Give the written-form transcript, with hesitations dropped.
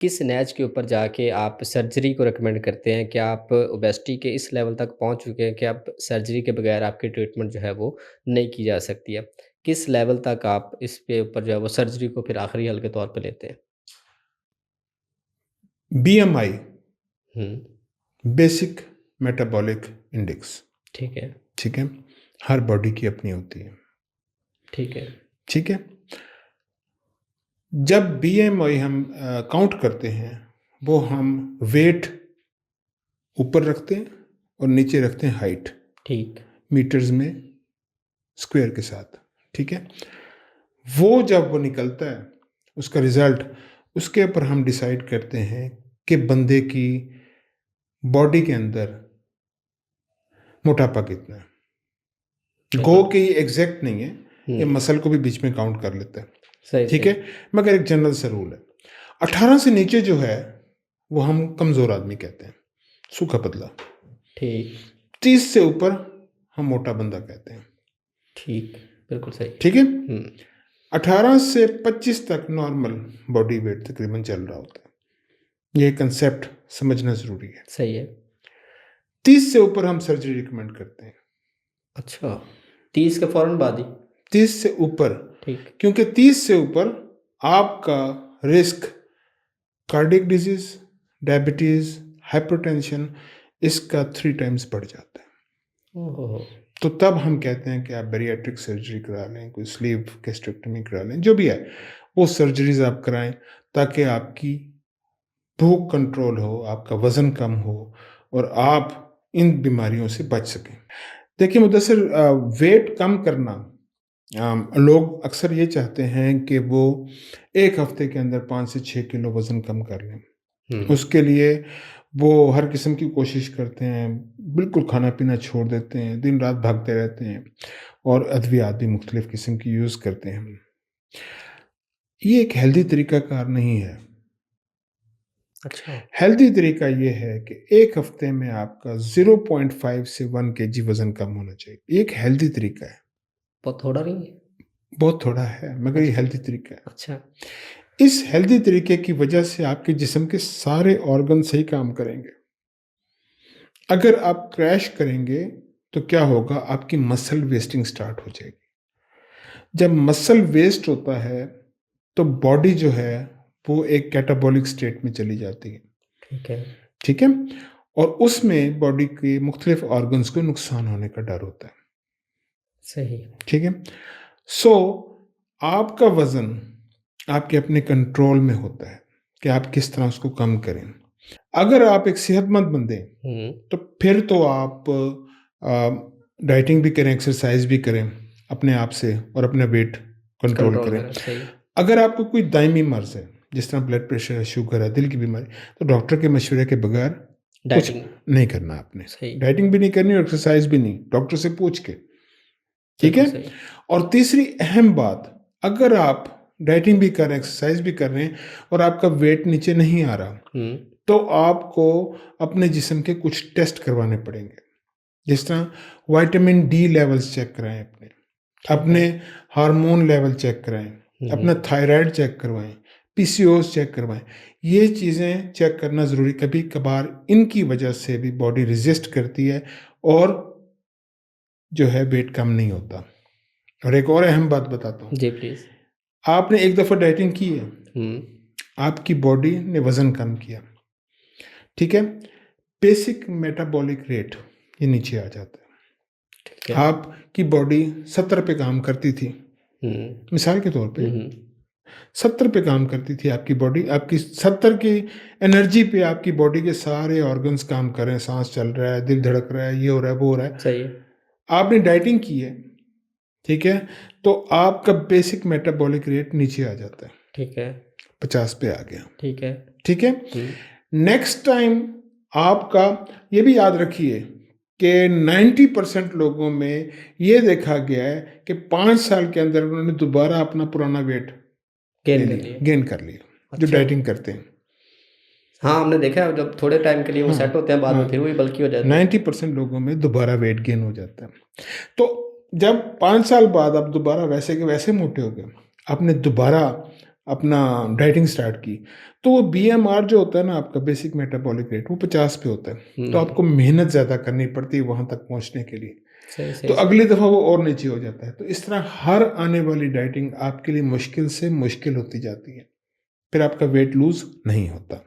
किस नैच के ऊपर जाके आप सर्जरी को रिकमेंड करते हैं? क्या आप ओबेसिटी के इस लेवल तक पहुँच चुके हैं कि अब सर्जरी के बगैर आपकी ट्रीटमेंट जो है वो नहीं की जा सकती है? किस लेवल तक आप इसके ऊपर जो है वो सर्जरी को फिर आखिरी हल के तौर पे लेते हैं? बीएमआई, हुँ, बेसिक मेटाबॉलिक इंडेक्स, ठीक है, ठीक है? हर बॉडी की अपनी होती है, ठीक है, ठीक है? जब बीएमआई हम काउंट करते हैं, वो हम वेट ऊपर रखते हैं और नीचे रखते हैं हाइट, ठीक, मीटर्स में स्क्वायर के साथ, ठीक है? वो जब वो निकलता है, उसका रिजल्ट, उसके ऊपर हम डिसाइड करते हैं कि बंदे की बॉडी के अंदर मोटापा कितना है। गो बिल्कुल। के ये एग्जैक्ट नहीं है, ये हुँ, मसल को भी बीच में काउंट कर लेता है, सही, ठीक सही, है? मगर एक जनरल सा रूल है, 18 से नीचे जो है वो हम कमज़ोर आदमी कहते हैं, सूखा पतला। ठीक, 30 से ऊपर हम मोटा बंदा कहते हैं, ठीक, बिल्कुल सही। ठीक है? हुँ, 18 से 25 तक नॉर्मल बॉडी वेट तकरीबन चल रहा होता है। ये कंसेप्ट समझना ज़रूरी है। सही है। 30 से ऊपर हम सर्जरी रिकमेंड करते हैं। अच्छा, 30 के फ़ौरन बाद ही? 30 से ऊपर, ठीक, क्योंकि 30 से ऊपर आपका risk cardiac disease, diabetes, hypertension, इसका 3 टाइम्स बढ़ जाता है। ओह हो, हो! तो तब हम कहते हैं कि आप बैरिएट्रिक सर्जरी करा लें, कोई स्लीव गैस्ट्रेक्टमी करा लें, जो भी है वो सर्जरीज आप कराएं, ताकि आपकी भूख कंट्रोल हो, आपका वज़न कम हो और आप इन बीमारियों से बच सकें। देखिए मुदस्सिर, वेट कम करना, लोग अक्सर ये चाहते हैं कि वो 1 हफ्ते के अंदर 5 से 6 किलो वज़न कम कर लें। हुँ, उसके लिए वो हर किस्म की कोशिश करते हैं, बिल्कुल खाना-पीना छोड़ देते हैं, दिन-रात भागते रहते हैं और अद्वियात भी मुख्तलिफ़ किस्म की यूज़ करते हैं। ये एक हेल्दी तरीक़ाकार नहीं है। अच्छा, हेल्दी तरीका ये है कि 1 हफ्ते में आपका 0.5 से 1 केजी वज़न कम होना चाहिए। ये एक हेल्दी तरीका है। बहुत थोड़ा नहीं है? बहुत थोड़ा है, मगर ये अच्छा, हेल्दी तरीका है। अच्छा, इस हेल्दी तरीके की वजह से आपके जिस्म के सारे ऑर्गन सही काम करेंगे। अगर आप क्रैश करेंगे, तो क्या होगा, आपकी मसल वेस्टिंग स्टार्ट हो जाएगी। जब मसल वेस्ट होता है, तो बॉडी जो है, वो एक कैटाबॉलिक स्टेट में चली जाती है, ठीक है, ठीक है? और उसमें बॉडी के मुख्तलिफ ऑर्गन्स को नुकसान होने का डर होता है, सही, ठीक है? सो आपका वज़न आपके अपने कंट्रोल में होता है कि आप किस तरह उसको कम करें। अगर आप एक सेहतमंद बंदे हैं, हुँ, तो फिर तो आप डाइटिंग भी करें, एक्सरसाइज भी करें अपने आप से और अपना वेट कंट्रोल कंट्रोल करें। करें, सही, अगर आपको कोई दायमी मर्ज़ है, जिस तरह ब्लड प्रेशर है, शुगर है, दिल की बीमारी, तो डॉक्टर के मशवरे के बगैर कुछ डाइटिंग, नहीं करना आपने। सही, डाइटिंग भी नहीं करनी और एक्सरसाइज भी नहीं, डॉक्टर से पूछ के, ठीक बिल्कुल है? सही, और तीसरी अहम बात, अगर आप डाइटिंग भी कर रहे हैं, एक्सरसाइज भी कर रहे हैं और आपका वेट नीचे नहीं आ रहा, हुँ, तो आपको अपने जिस्म के कुछ टेस्ट करवाने पड़ेंगे। जिस तरह विटामिन डी लेवल्स चेक कराएँ अपने, ठीक अपने है, हार्मोन लेवल चेक कराएँ, हुँ, अपना हुँ, थायराइड चेक करवाएँ, पीसीओएस चेक करवाएँ। ये चीज़ें चेक करना ज़रूरी, कभी-कभार इनकी वजह से भी बॉडी रेज़िस्ट करती है और जो है वेट कम नहीं होता। और एक और अहम बात बताता हूँ, जी प्लीज़, आपने एक दफ़ा डाइटिंग की है, हुँ, आपकी बॉडी ने वज़न कम किया, ठीक है? बेसिक मेटाबॉलिक रेट ये नीचे आ जाता है। ठीक है, आपकी बॉडी 70 पे काम करती थी, हुँ, मिसाल के तौर पे हुँ, हुँ, 70 पे काम करती थी आपकी बॉडी, आपकी 70 की एनर्जी पे आपकी बॉडी के सारे ऑर्गन्स काम कर रहे हैं, साँस चल रहा है, दिल धड़क रहा है, ये हो रहा है, वो हो रहा है। सही है, आपने डाइटिंग की है, ठीक है? तो आपका बेसिक मेटाबॉलिक रेट नीचे आ जाता है, ठीक है, 50 पे आ गया, ठीक है, ठीक है? हुँ, नेक्स्ट टाइम आपका, ये भी याद रखिए कि 90% लोगों में ये देखा गया है कि 5 साल के अंदर उन्होंने दोबारा अपना पुराना वेट ले गेन कर लिया, लिए, गेन कर लिया, जो अच्छा, डाइटिंग करते हैं। हाँ, हमने देखा है जब थोड़े टाइम के लिए वो हाँ, सेट होते हैं, बाद में फिर हाँ, वही बल्की हो जाते हैं, 90% लोगों में दोबारा वेट गेन हो जाता है। तो जब 5 साल बाद आप दोबारा वैसे के वैसे मोटे हो गए, आपने दोबारा अपना डाइटिंग स्टार्ट की, तो वो बीएमआर जो होता है ना आपका बेसिक मेटाबॉलिक रेट वो 50 पे होता है। हुँ, तो हुँ। आपको मेहनत ज़्यादा करनी पड़ती है वहाँ तक पहुँचने के लिए। सही, तो सही, सही। अगली दफ़ा वो और नीचे हो जाता है। तो इस तरह हर आने वाली डाइटिंग आपके लिए मुश्किल से मुश्किल होती जाती है। फिर आपका वेट लूज़ नहीं होता।